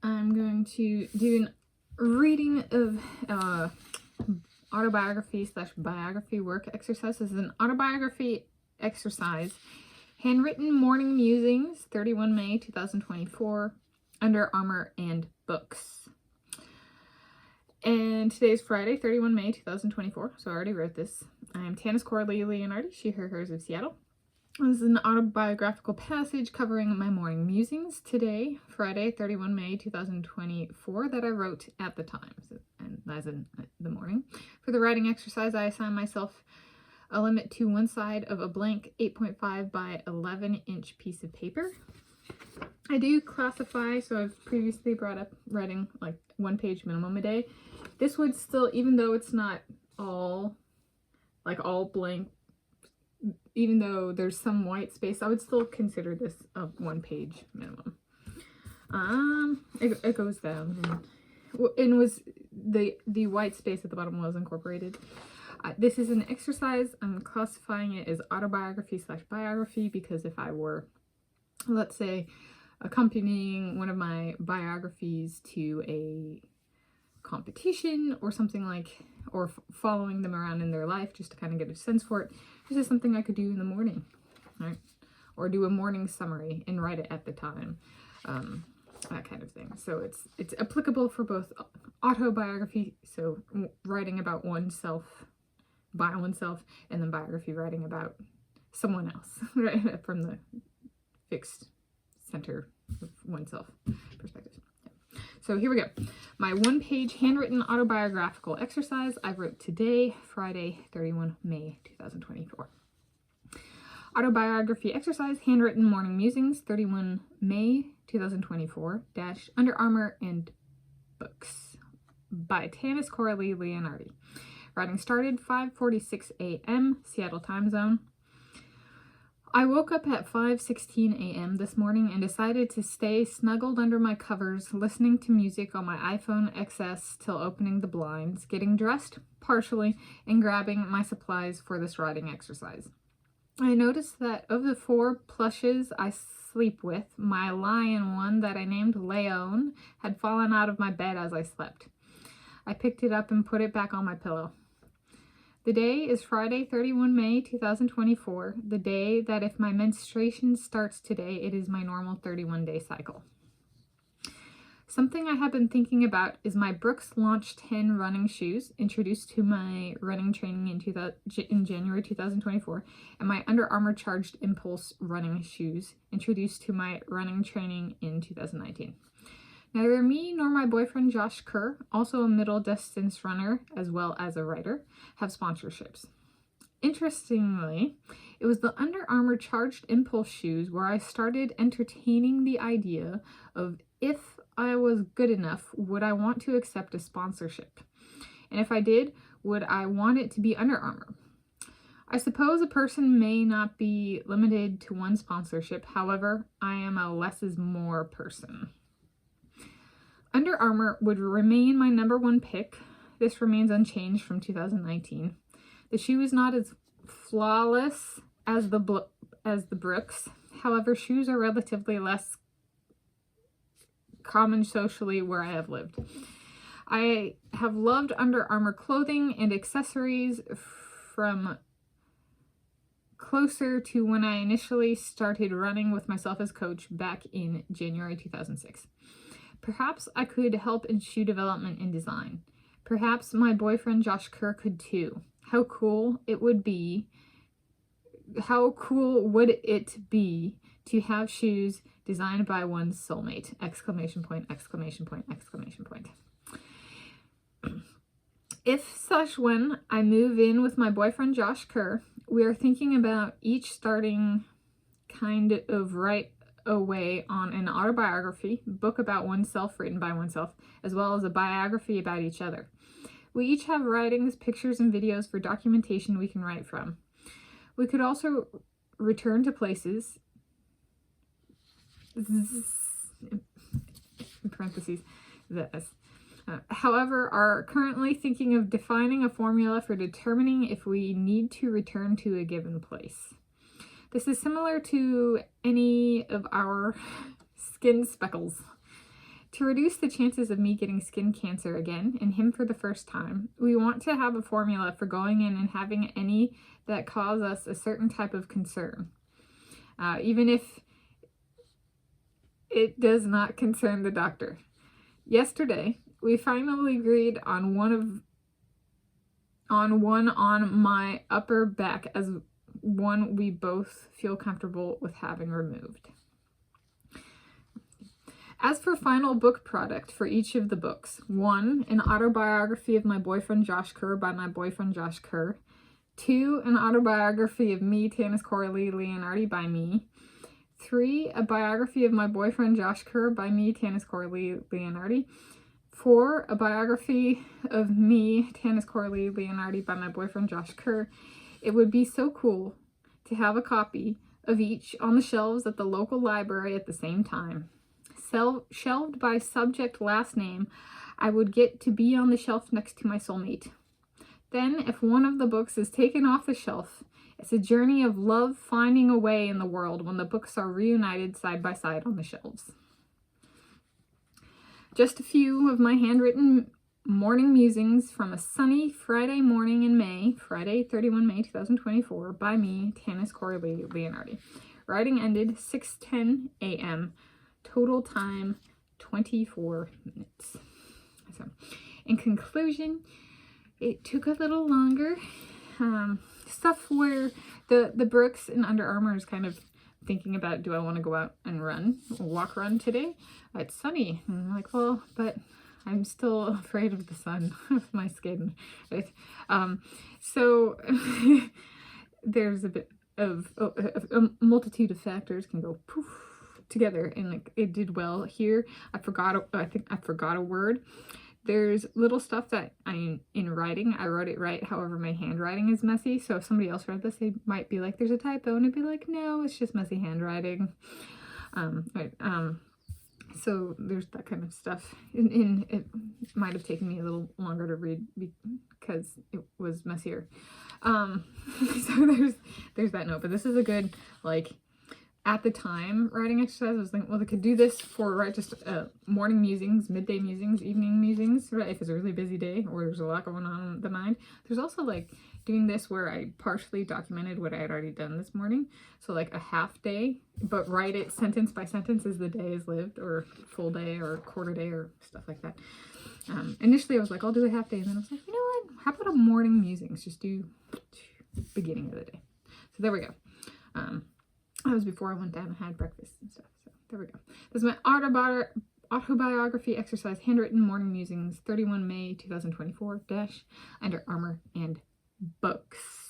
I'm going to do a reading of autobiography / biography work exercise. This is an autobiography exercise, handwritten Morning Musings, 31 May 2024, under Armour and Books. And today's Friday, 31 May 2024, so I already wrote this. I'm Tanis Coralee Leonhardi, she, her, hers of Seattle. This is an autobiographical passage covering my morning musings today, Friday, 31 May 2024, that I wrote at the time, and as in the morning. For the writing exercise, I assign myself a limit to one side of a blank 8.5 by 11 inch piece of paper. I do classify, so I've previously brought up writing like 1 page minimum a day. This would still, even though it's not all blank, even though there's some white space, I would still consider this a 1 page minimum. It goes down, and was the white space at the bottom was incorporated. This is an exercise. I'm classifying it as autobiography / biography because if I were, let's say, accompanying one of my biographies to a competition or something like, or following them around in their life just to kind of get a sense for it, this is something I could do in the morning, right? Or do a morning summary and write it at the time, that kind of thing. So it's applicable for both autobiography, so writing about oneself, by oneself, and then biography, writing about someone else, right? From the fixed center of oneself perspective. So here we go. My 1 page handwritten autobiographical exercise I wrote today, Friday, 31 May 2024. Autobiography exercise, handwritten morning musings, 31 May 2024, under Armour and Books by Tanis Coralee Leonhardi. Writing started 5:46 a.m. Seattle time zone. I woke up at 5:16 a.m. this morning and decided to stay snuggled under my covers, listening to music on my iPhone XS till opening the blinds, getting dressed partially, and grabbing my supplies for this writing exercise. I noticed that of the 4 plushes I sleep with, my lion one that I named Leon had fallen out of my bed as I slept. I picked it up and put it back on my pillow. The day is Friday, 31 May 2024, the day that if my menstruation starts today, it is my normal 31-day cycle. Something I have been thinking about is my Brooks Launch 10 running shoes, introduced to my running training in January 2024, and my Under Armour Charged Impulse running shoes, introduced to my running training in 2019. Neither me nor my boyfriend Josh Kerr, also a middle distance runner as well as a writer, have sponsorships. Interestingly, it was the Under Armour Charged Impulse shoes where I started entertaining the idea of, if I was good enough, would I want to accept a sponsorship? And if I did, would I want it to be Under Armour? I suppose a person may not be limited to one sponsorship. However, I am a less is more person. Under Armour would remain my #1 pick. This remains unchanged from 2019. The shoe is not as flawless as the Brooks. However, shoes are relatively less common socially where I have lived. I have loved Under Armour clothing and accessories from closer to when I initially started running with myself as coach back in January 2006. Perhaps I could help in shoe development and design. Perhaps my boyfriend Josh Kerr could too. How cool would it be to have shoes designed by one's soulmate! Exclamation point, exclamation point, exclamation point. If / when I move in with my boyfriend Josh Kerr, we are thinking about each starting kind of right away on an autobiography, book about oneself written by oneself, as well as a biography about each other. We each have writings, pictures, and videos for documentation we can write from. We could also return to places, in parentheses, however, are currently thinking of defining a formula for determining if we need to return to a given place. This is similar to any of our skin speckles. To reduce the chances of me getting skin cancer again, and him for the first time, we want to have a formula for going in and having any that cause us a certain type of concern. Even if it does not concern the doctor. Yesterday, we finally agreed on one on my upper back as one we both feel comfortable with having removed. As for final book product for each of the books, 1, an autobiography of my boyfriend Josh Kerr by my boyfriend Josh Kerr. 2, an autobiography of me, Tanis Coralee Leonhardi by me. 3, a biography of my boyfriend Josh Kerr by me, Tanis Coralee Leonhardi. 4, a biography of me, Tanis Coralee Leonhardi by my boyfriend Josh Kerr. It would be so cool to have a copy of each on the shelves at the local library at the same time. Shelved by subject last name, I would get to be on the shelf next to my soulmate. Then, if one of the books is taken off the shelf, it's a journey of love finding a way in the world when the books are reunited side by side on the shelves. Just a few of my handwritten morning musings from a sunny Friday morning in May, Friday 31 May 2024, by me, Tanis Coralee Leonhardi. Writing ended 6:10 a.m. Total time 24 minutes. So, in conclusion, it took a little longer. Stuff where the Brooks and Under Armour is kind of thinking about, do I want to go out and run today? It's sunny. And I'm like, well, but I'm still afraid of the sun with my skin, right? So there's a bit of a multitude of factors can go poof together, and it did well here. I think I forgot a word. There's little stuff that in writing, I wrote it right. However, my handwriting is messy. So if somebody else read this, they might be like, there's a typo. And I'd be like, no, it's just messy handwriting. So there's that kind of stuff. And it might have taken me a little longer to read because it was messier. So there's that note. But this is a good, at the time writing exercise. I was thinking, well, I could do this for just morning musings, midday musings, evening musings, right? If it's a really busy day or there's a lot going on in the mind. There's also doing this where I partially documented what I had already done this morning. So a half day, but write it sentence by sentence as the day is lived, or full day or quarter day or stuff like that. Initially I was like, I'll do a half day, and then I was like, you know what? How about a morning musings? Just do beginning of the day. So there we go. That was before I went down and had breakfast and stuff. So there we go. This is my autobiography exercise, handwritten morning musings, 31 May 2024 -- Under Armour and Books.